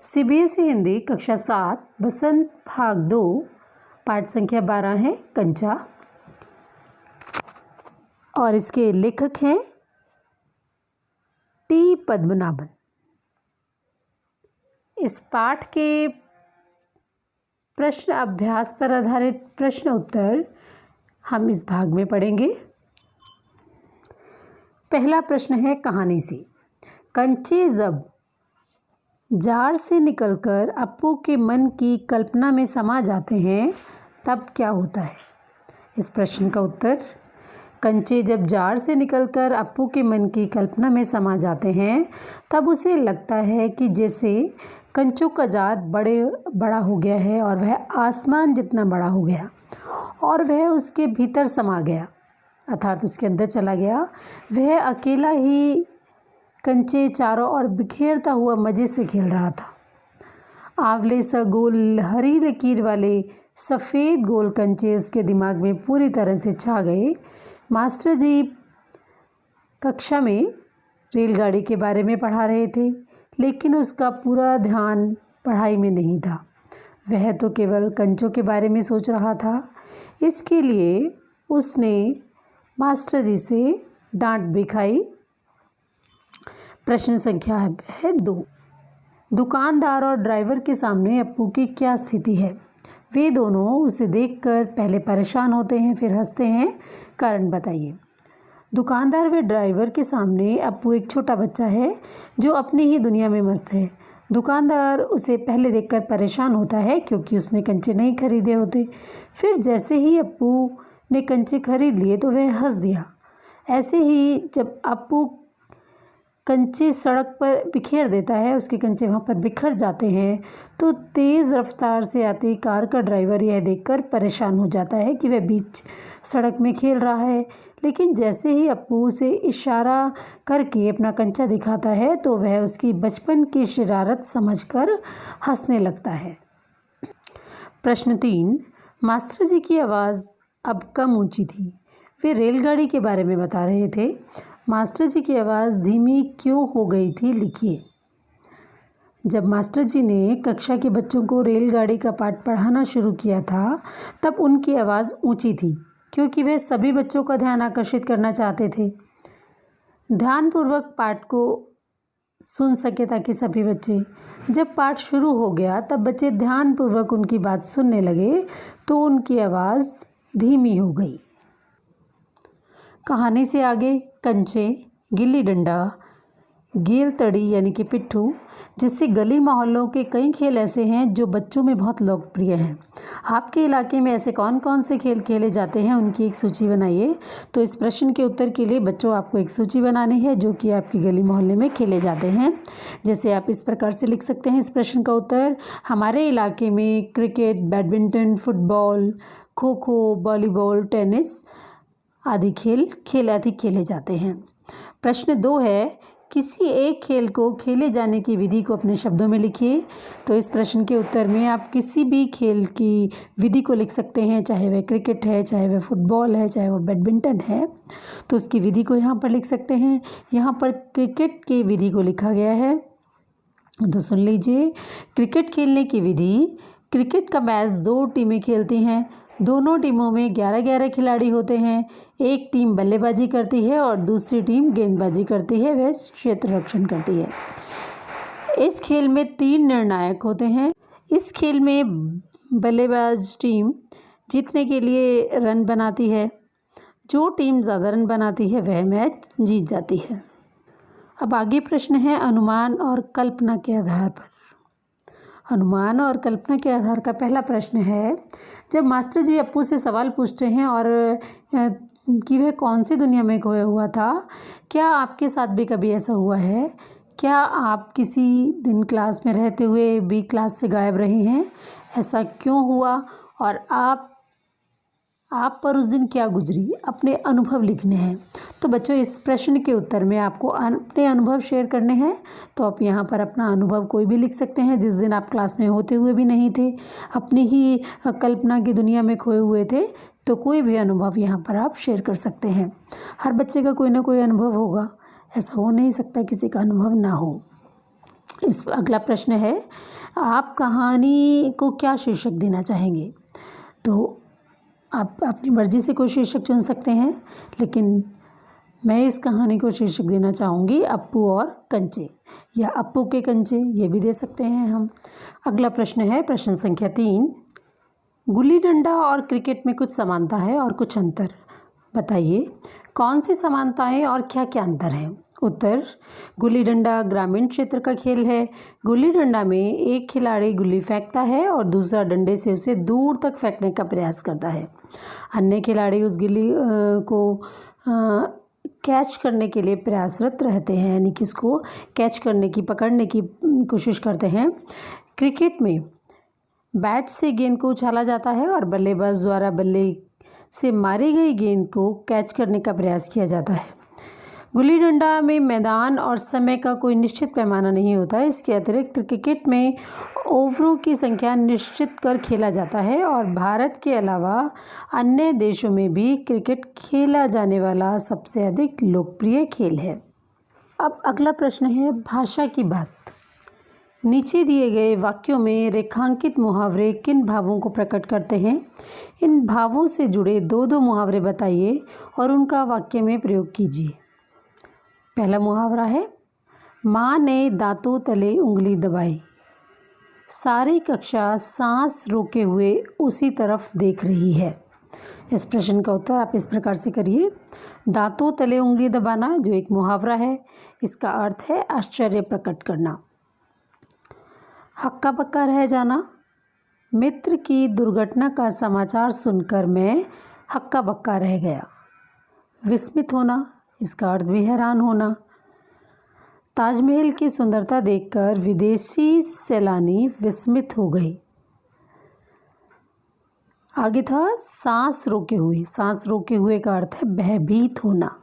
CBSE Hindi कक्षा 7 बसंत भाग 2 पाठ संख्या 12 है कंचा और इसके लेखक हैं टी पद्मनाभन। इस पाठ के प्रश्न अभ्यास पर आधारित प्रश्न उत्तर हम इस भाग में पढ़ेंगे। पहला प्रश्न है कहानी से। कंचे जब जार से निकलकर अप्पू के मन की कल्पना में समा जाते हैं तब क्या होता है? इस प्रश्न का उत्तर, कंचे जब जार से निकलकर अप्पू के मन की कल्पना में समा जाते हैं तब उसे लगता है कि जैसे कंचों का जार बड़ा हो गया है और वह आसमान जितना बड़ा हो गया और वह उसके भीतर समा गया, अर्थात उसके अंदर चला गया। वह अकेला ही कंचे चारों ओर बिखेरता हुआ मज़े से खेल रहा था। आंवले सा गोल हरी लकीर वाले सफ़ेद गोल कंचे उसके दिमाग में पूरी तरह से छा गए। मास्टर जी कक्षा में रेलगाड़ी के बारे में पढ़ा रहे थे, लेकिन उसका पूरा ध्यान पढ़ाई में नहीं था। वह तो केवल कंचों के बारे में सोच रहा था। इसके लिए उसने मास्टर जी से डांट भी खाई। प्रश्न संख्या है 2। दुकानदार और ड्राइवर के सामने अप्पू की क्या स्थिति है? वे दोनों उसे देखकर पहले परेशान होते हैं, फिर हंसते हैं। कारण बताइए। दुकानदार व ड्राइवर के सामने अप्पू एक छोटा बच्चा है जो अपनी ही दुनिया में मस्त है। दुकानदार उसे पहले देखकर परेशान होता है क्योंकि उसने कंचे नहीं खरीदे होते। फिर जैसे ही अप्पू ने कंचे खरीद लिए तो वह हंस दिया। ऐसे ही जब अप्पू कंचे सड़क पर बिखेर देता है, उसके कंचे वहाँ पर बिखर जाते हैं, तो तेज़ रफ्तार से आती कार का ड्राइवर यह देखकर परेशान हो जाता है कि वह बीच सड़क में खेल रहा है। लेकिन जैसे ही अप्पू उसे इशारा करके अपना कंचा दिखाता है तो वह उसकी बचपन की शरारत समझकर हंसने लगता है। प्रश्न 3। मास्टर जी की आवाज़ अब कम ऊंची थी। वे रेलगाड़ी के बारे में बता रहे थे। मास्टर जी की आवाज़ धीमी क्यों हो गई थी? लिखिए। जब मास्टर जी ने कक्षा के बच्चों को रेलगाड़ी का पाठ पढ़ाना शुरू किया था तब उनकी आवाज़ ऊंची थी क्योंकि वे सभी बच्चों का ध्यान आकर्षित करना चाहते थे, ध्यानपूर्वक पाठ को सुन सके ताकि सभी बच्चे। जब पाठ शुरू हो गया तब बच्चे ध्यानपूर्वक उनकी बात सुनने लगे तो उनकी आवाज़ धीमी हो गई। कहानी से आगे कंचे, गिल्ली डंडा, गेल तड़ी यानी कि पिट्ठू जैसे गली मोहल्लों के कई खेल ऐसे हैं जो बच्चों में बहुत लोकप्रिय हैं। आपके इलाके में ऐसे कौन कौन से खेल खेले जाते हैं, उनकी एक सूची बनाइए। तो इस प्रश्न के उत्तर के लिए बच्चों आपको एक सूची बनानी है जो कि आपकी गली मोहल्ले में खेले जाते हैं। जैसे आप इस प्रकार से लिख सकते हैं इस प्रश्न का उत्तर, हमारे इलाके में cricket, badminton, football, kho kho, volleyball, tennis आदि खेल खेले जाते हैं। प्रश्न 2 है, किसी एक खेल को खेले जाने की विधि को अपने शब्दों में लिखिए। तो इस प्रश्न के उत्तर में आप किसी भी खेल की विधि को लिख सकते हैं, चाहे वह क्रिकेट है, चाहे वह फुटबॉल है, चाहे वह बैडमिंटन है, तो उसकी विधि को यहाँ पर लिख सकते हैं। यहाँ पर क्रिकेट की विधि को लिखा गया है, तो सुन लीजिए। क्रिकेट खेलने की विधि, क्रिकेट का मैच 2 टीमें खेलती हैं। दोनों टीमों में 11-11 खिलाड़ी होते हैं। एक टीम बल्लेबाजी करती है और दूसरी टीम गेंदबाजी करती है, वह क्षेत्र रक्षण करती है। इस खेल में 3 निर्णायक होते हैं। इस खेल में बल्लेबाज टीम जीतने के लिए रन बनाती है। जो टीम ज़्यादा रन बनाती है वह मैच जीत जाती है। अब आगे प्रश्न है अनुमान और कल्पना के आधार पर। अनुमान और कल्पना के आधार का पहला प्रश्न है, जब मास्टर जी अप्पू से सवाल पूछते हैं और कि वह कौन सी दुनिया में खोया हुआ था, क्या आपके साथ भी कभी ऐसा हुआ है? क्या आप किसी दिन क्लास में रहते हुए भी क्लास से गायब रहे हैं? ऐसा क्यों हुआ और आप पर उस दिन क्या गुजरी? अपने अनुभव लिखने हैं। तो बच्चों इस प्रश्न के उत्तर में आपको अपने अनुभव शेयर करने हैं। तो आप यहाँ पर अपना अनुभव कोई भी लिख सकते हैं जिस दिन आप क्लास में होते हुए भी नहीं थे, अपनी ही कल्पना की दुनिया में खोए हुए थे, तो कोई भी अनुभव यहाँ पर आप शेयर कर सकते हैं। हर बच्चे का कोई ना कोई अनुभव होगा, ऐसा हो नहीं सकता किसी का अनुभव ना हो। इस अगला प्रश्न है, आप कहानी को क्या शीर्षक देना चाहेंगे? तो आप अपनी मर्ज़ी से कोई शीर्षक चुन सकते हैं, लेकिन मैं इस कहानी को शीर्षक देना चाहूँगी अप्पू और कंचे, या अप्पू के कंचे, ये भी दे सकते हैं हम। अगला प्रश्न है प्रश्न संख्या 3, गुल्ली डंडा और क्रिकेट में कुछ समानता है और कुछ अंतर, बताइए कौन सी समानताएं और क्या क्या अंतर हैं? उत्तर, गुल्ली डंडा ग्रामीण क्षेत्र का खेल है। गुल्ली डंडा में एक खिलाड़ी गुल्ली फेंकता है और दूसरा डंडे से उसे दूर तक फेंकने का प्रयास करता है। अन्य खिलाड़ी उस गिल्ली को कैच करने के लिए प्रयासरत रहते हैं, यानी कि इसको कैच करने की, पकड़ने की कोशिश करते हैं। क्रिकेट में बैट से गेंद को उछाला जाता है और बल्लेबाज द्वारा बल्ले से मारी गई गेंद को कैच करने का प्रयास किया जाता है। गुल्ली डंडा में मैदान और समय का कोई निश्चित पैमाना नहीं होता है। इसके अतिरिक्त क्रिकेट में ओवरों की संख्या निश्चित कर खेला जाता है और भारत के अलावा अन्य देशों में भी क्रिकेट खेला जाने वाला सबसे अधिक लोकप्रिय खेल है। अब अगला प्रश्न है भाषा की बात। नीचे दिए गए वाक्यों में रेखांकित मुहावरे किन भावों को प्रकट करते हैं? इन भावों से जुड़े दो दो मुहावरे बताइए और उनका वाक्य में प्रयोग कीजिए। पहला मुहावरा है, माँ ने दांतों तले उंगली दबाई, सारी कक्षा सांस रोके हुए उसी तरफ देख रही है। इस प्रश्न का उत्तर आप इस प्रकार से करिए। दांतों तले उंगली दबाना जो एक मुहावरा है, इसका अर्थ है आश्चर्य प्रकट करना। हक्का बक्का रह जाना, मित्र की दुर्घटना का समाचार सुनकर मैं हक्का बक्का रह गया। विस्मित होना, इसका अर्थ भी हैरान होना। ताजमहल की सुंदरता देखकर विदेशी सैलानी विस्मित हो गए। आगे था सांस रोके हुए। सांस रोके हुए का अर्थ है भयभीत होना।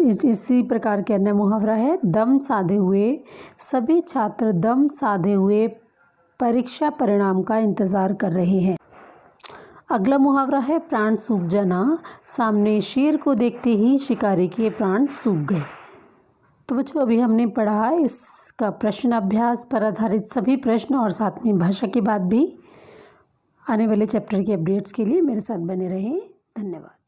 इसी प्रकार के अन्य मुहावरा है, दम साधे हुए। सभी छात्र दम साधे हुए परीक्षा परिणाम का इंतज़ार कर रहे हैं। अगला मुहावरा है प्राण सूख जाना। सामने शेर को देखते ही शिकारी के प्राण सूख गए। तो बच्चों, अभी हमने पढ़ा इसका प्रश्न अभ्यास पर आधारित सभी प्रश्न और साथ में भाषा की बात भी। आने वाले चैप्टर के अपडेट्स के लिए मेरे साथ बने रहें। धन्यवाद।